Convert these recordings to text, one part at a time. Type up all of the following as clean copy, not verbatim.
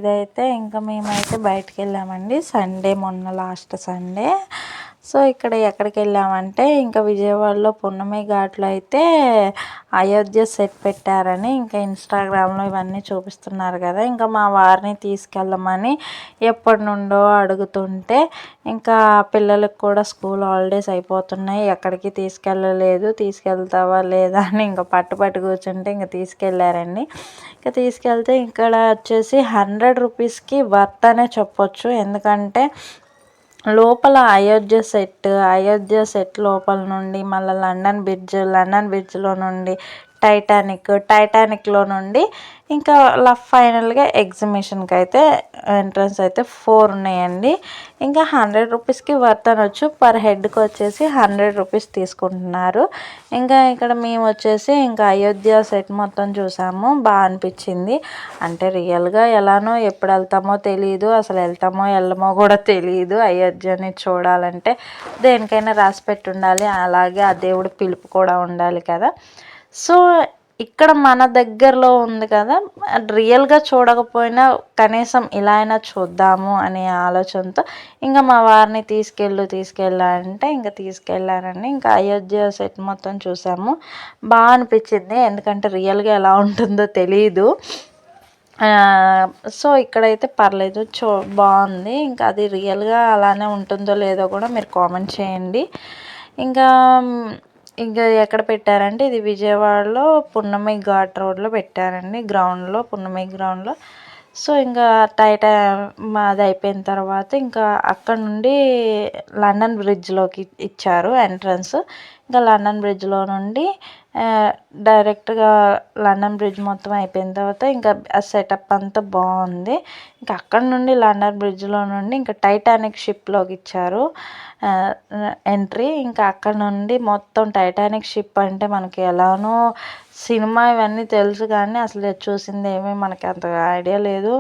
ఇదైతే ఇంకా మేమైతే బయటికి వెళ్ళామండి సండే, మొన్న లాస్ట్ సండే. సో ఇక్కడ ఎక్కడికి వెళ్ళామంటే ఇంకా విజయవాడలో పున్నమి ఘాట్లో అయితే అయోధ్య సెట్ పెట్టారని ఇంకా ఇన్స్టాగ్రామ్లో ఇవన్నీ చూపిస్తున్నారు కదా. ఇంకా మా వారిని తీసుకెళ్ళమని ఎప్పటి నుండో అడుగుతుంటే ఇంకా పిల్లలకు కూడా స్కూల్ హాలిడేస్ అయిపోతున్నాయి, ఎక్కడికి తీసుకెళ్ళలేదు, తీసుకెళ్తావా లేదా అని ఇంకా పట్టు కూర్చుంటే ఇంకా తీసుకెళ్ళారండి. ఇంకా తీసుకెళ్తే ఇక్కడ వచ్చేసి 100 రూపీస్కి వర్త్ అనే చెప్పొచ్చు. ఎందుకంటే లోపల అయోధ్య సెట్ లోపల నుండి మళ్ళీ లండన్ బ్రిడ్జ్లో నుండి టైటానిక్లో నుండి ఇంకా ఫైనల్గా ఎగ్జిబిషన్కి అయితే ఎంట్రన్స్ అయితే 4 ఉన్నాయండి. ఇంకా 100 రూపీస్కి వర్త్ అనొచ్చు. పర్ హెడ్కి వచ్చేసి 100 రూపీస్ తీసుకుంటున్నారు. ఇంకా ఇక్కడ మేము వచ్చేసి ఇంకా అయోధ్య సెట్ మొత్తం చూసాము, బాగా అనిపించింది. అంటే రియల్గా ఎలానో ఎప్పుడు వెళ్తామో తెలియదు, అసలు వెళ్తామో వెళ్ళమో కూడా తెలియదు. అయోధ్యని చూడాలంటే దేనికైనా రాసి పెట్టి ఉండాలి, అలాగే ఆ దేవుడి పిలుపు కూడా ఉండాలి కదా. సో ఇక్కడ మన దగ్గరలో ఉంది కదా, రియల్గా చూడకపోయినా కనీసం ఇలా అయినా చూద్దాము అనే ఆలోచనతో ఇంకా మా వారిని తీసుకెళ్ళారంటే ఇంకా తీసుకెళ్ళారండి. ఇంకా అయోధ్య సెట్ మొత్తం చూసాము, బాగా అనిపించింది. ఎందుకంటే రియల్గా ఎలా ఉంటుందో తెలియదు. సో ఇక్కడైతే పర్లేదు, బాగుంది. ఇంకా అది రియల్గా అలానే ఉంటుందో లేదో కూడా మీరు కామెంట్ చేయండి. ఇంకా ఎక్కడ పెట్టారంటే ఇది విజయవాడలో పున్నమి ఘాట్ రోడ్లో పెట్టారండి, పున్నమి గ్రౌండ్లో. సో ఇంకా అది అయిపోయిన తర్వాత ఇంకా అక్కడ నుండి లండన్ బ్రిడ్జ్లోకి ఇచ్చారు ఎంట్రన్స్. ఇంకా లండన్ బ్రిడ్జ్లో నుండి డైరెక్ట్గా లండన్ బ్రిడ్జ్ మొత్తం అయిపోయిన తర్వాత ఇంకా ఆ సెటప్ అంతా బాగుంది. ఇంకా అక్కడ నుండి లండన్ బ్రిడ్జ్లో నుండి ఇంకా టైటానిక్ షిప్లోకి ఇచ్చారు ఎంట్రీ. ఇంకా అక్కడ నుండి మొత్తం టైటానిక్ షిప్ అంటే మనకి ఎలానో సినిమా ఇవన్నీ తెలుసు కానీ అసలు చూసింది ఏమీ మనకి అంత ఐడియా లేదు.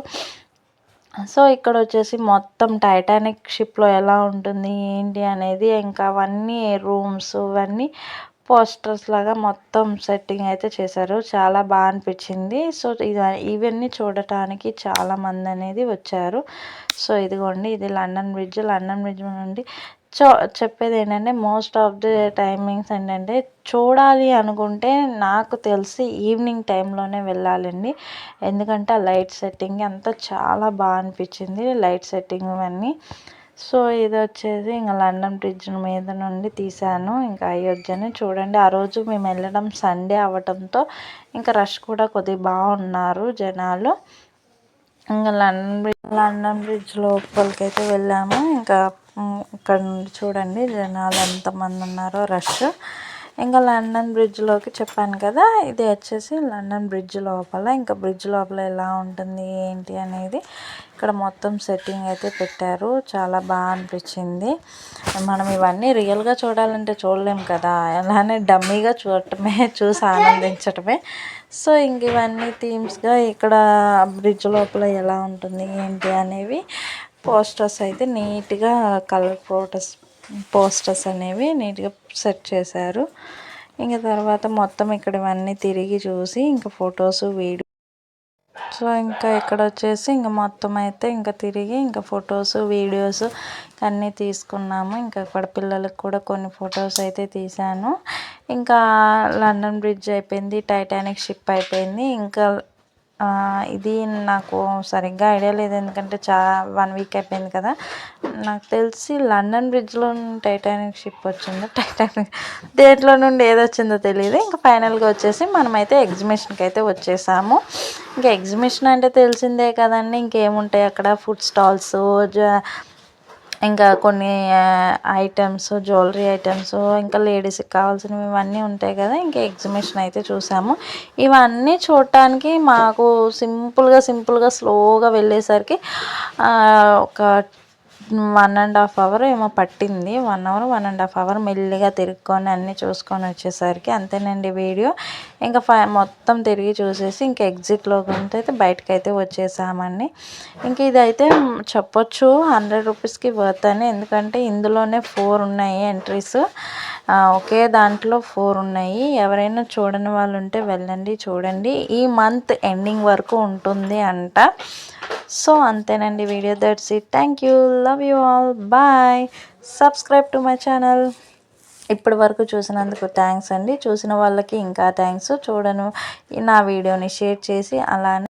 సో ఇక్కడ వచ్చేసి మొత్తం టైటానిక్ షిప్లో ఎలా ఉంటుంది ఏంటి అనేది, ఇంకా అవన్నీ రూమ్స్ ఇవన్నీ పోస్టర్స్ లాగా మొత్తం సెట్టింగ్ అయితే చేశారు, చాలా బాగా అనిపించింది. సో ఇవన్నీ చూడటానికి చాలామంది అనేది వచ్చారు. సో ఇదిగోండి, ఇది లండన్ బ్రిడ్జ్ నుండి చెప్పేది ఏంటంటే మోస్ట్ ఆఫ్ ది టైమింగ్స్ ఏంటంటే చూడాలి అనుకుంటే నాకు తెలిసి ఈవినింగ్ టైంలోనే వెళ్ళాలండి. ఎందుకంటే ఆ లైట్ సెట్టింగ్ అంతా చాలా బాగా అనిపించింది, లైట్ సెట్టింగ్ ఇవన్నీ. సో ఇది వచ్చేసి ఇంకా లండన్ బ్రిడ్జ్ మీద నుండి తీశాను ఇంకా అయోధ్యని. చూడండి, ఆ రోజు మేము వెళ్ళడం సండే అవ్వడంతో ఇంకా రష్ కూడా కొద్దిగా బాగున్నారు జనాలు. ఇంకా లండన్ బ్రిడ్జ్ లోపలికి అయితే వెళ్ళాము. ఇంకా ఇక్కడ నుండి చూడండి జనాలు ఎంతమంది ఉన్నారో, రష్. ఇంకా లండన్ బ్రిడ్జ్లోకి చెప్పాను కదా, ఇది వచ్చేసి లండన్ బ్రిడ్జ్ లోపల. ఇంకా బ్రిడ్జ్ లోపల ఎలా ఉంటుంది ఏంటి అనేది ఇక్కడ మొత్తం సెట్టింగ్ అయితే పెట్టారు, చాలా బాగా అనిపించింది. మనం ఇవన్నీ రియల్గా చూడాలంటే చూడలేము కదా, అలానే డమ్మీగా చూసి ఆనందించడమే. సో ఇంక ఇవన్నీ థీమ్స్గా ఇక్కడ బ్రిడ్జ్ లోపల ఎలా ఉంటుంది ఏంటి అనేవి పోస్టర్స్ అయితే నీట్గా కలర్ పోస్టర్స్ అనేవి నీట్గా సెట్ చేశారు. ఇంకా తర్వాత మొత్తం ఇక్కడ ఇవన్నీ తిరిగి చూసి ఇంకా ఫొటోస్ వీడియో. సో ఇంకా ఇక్కడ వచ్చేసి ఇంకా మొత్తం అయితే ఇంకా తిరిగి ఇంకా ఫొటోస్ వీడియోస్ అన్నీ తీసుకున్నాము. ఇంకా ఇక్కడ పిల్లలకు కూడా కొన్ని ఫొటోస్ అయితే తీశాను. ఇంకా లండన్ బ్రిడ్జ్ అయిపోయింది, టైటానిక్ షిప్ అయిపోయింది. ఇంకా ఇది నాకు సరిగ్గా ఐడియా లేదు, ఎందుకంటే 1 వీక్ అయిపోయింది కదా. నాకు తెలిసి లండన్ బ్రిడ్జ్లో టైటానిక్ షిప్ వచ్చిందో, దేంట్లో నుండి ఏది వచ్చిందో తెలియదు. ఇంకా ఫైనల్గా వచ్చేసి మనమైతే ఎగ్జిబిషన్కి అయితే వచ్చేసాము. ఇంకా ఎగ్జిబిషన్ అంటే తెలిసిందే కదండి, ఇంకేముంటాయి అక్కడ ఫుడ్ స్టాల్స్, ఇంకా కొన్ని ఐటమ్స్, జ్యువెలరీ ఐటమ్స్, ఇంకా లేడీస్కి కావాల్సినవి ఇవన్నీ ఉంటాయి కదా. ఇంకా ఎగ్జిబిషన్ అయితే చూసాము. ఇవన్నీ చూడటానికి మాకు సింపుల్గా స్లోగా వెళ్ళేసరికి ఒక 1.5 అవర్ ఏమో పట్టింది. 1.5 అవర్ మెల్లిగా తిరుక్కొని అన్నీ చూసుకొని వచ్చేసరికి అంతేనండి వీడియో. ఇంకా మొత్తం తిరిగి చూసేసి ఇంకా ఎగ్జిట్లోకి అయితే బయటకైతే వచ్చేసామండి. ఇంక ఇదైతే చెప్పొచ్చు 100 రూపీస్కి వర్త్ అని, ఎందుకంటే ఇందులోనే 4 ఉన్నాయి ఎంట్రీస్. ఒకే దాంట్లో 4 ఉన్నాయి. ఎవరైనా చూడని వాళ్ళు ఉంటే వెళ్ళండి చూడండి. ఈ మంత్ ఎండింగ్ వరకు ఉంటుంది అంట. సో అంతేనండి video. That's it. Thank you. Love you all. Bye. Subscribe to my channel. ఇప్పటి వరకు చూసినందుకు థ్యాంక్స్ అండి. చూసిన వాళ్ళకి ఇంకా థ్యాంక్స్. నా వీడియోని షేర్ చేసి అలానే